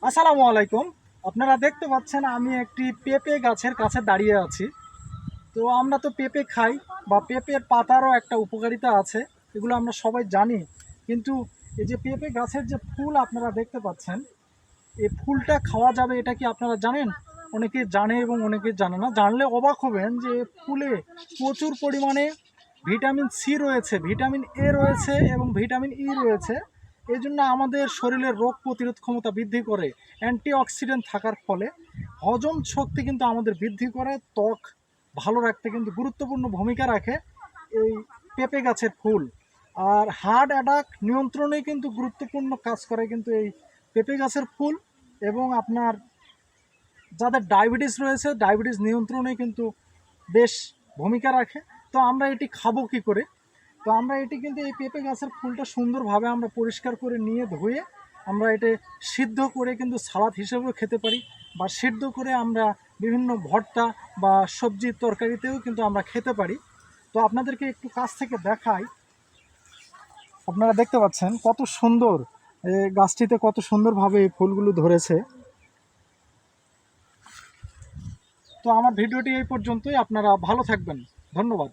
আসসালামু আলাইকুম। আপনারা দেখতে পাচ্ছেন আমি একটি পেঁপে গাছের কাছে দাঁড়িয়ে আছি। তো আমরা তো পেঁপে খাই বা পেঁপের পাতারও একটা উপকারিতা আছে, এগুলো আমরা সবাই জানি। কিন্তু এই যে পেঁপে গাছের যে ফুল আপনারা দেখতে পাচ্ছেন, এই ফুলটা খাওয়া যাবে এটা কি আপনারা জানেন? অনেকে জানে এবং অনেকে জানে না। জানলে অবাক হবেন যে ফুলে প্রচুর পরিমাণে ভিটামিন সি রয়েছে, ভিটামিন এ রয়েছে এবং ভিটামিন ই রয়েছে। এই জন্য আমাদের শরীরের রোগ প্রতিরোধ ক্ষমতা বৃদ্ধি করে। অ্যান্টিঅক্সিডেন্ট থাকার ফলে হজম শক্তি কিন্তু আমাদের বৃদ্ধি করে, ত্বক ভালো রাখতে কিন্তু গুরুত্বপূর্ণ ভূমিকা রাখে এই পেঁপে গাছের ফুল। আর হার্ট অ্যাটাক নিয়ন্ত্রণে কিন্তু গুরুত্বপূর্ণ কাজ করে কিন্তু এই পেঁপে গাছের ফুল। এবং আপনার যাদের ডায়াবেটিস রয়েছে, ডায়াবেটিস নিয়ন্ত্রণে কিন্তু বেশ ভূমিকা রাখে। তো আমরা এটি খাবো কী করে? তো আমরা এটি কিন্তু এই পেঁপে গাছের ফুলটা সুন্দরভাবে আমরা পরিষ্কার করে নিয়ে ধুয়ে আমরা এটি সিদ্ধ করে কিন্তু সালাদ হিসেবেও খেতে পারি, বা সিদ্ধ করে আমরা বিভিন্ন ভর্তা বা সবজির তরকারিতেও কিন্তু আমরা খেতে পারি। তো আপনাদেরকে একটু কাছ থেকে দেখাই। আপনারা দেখতে পাচ্ছেন কত সুন্দর গাছটিতে কত সুন্দরভাবে এই ফুলগুলো ধরেছে। তো আমার ভিডিওটি এই পর্যন্তই। আপনারা ভালো থাকবেন। ধন্যবাদ।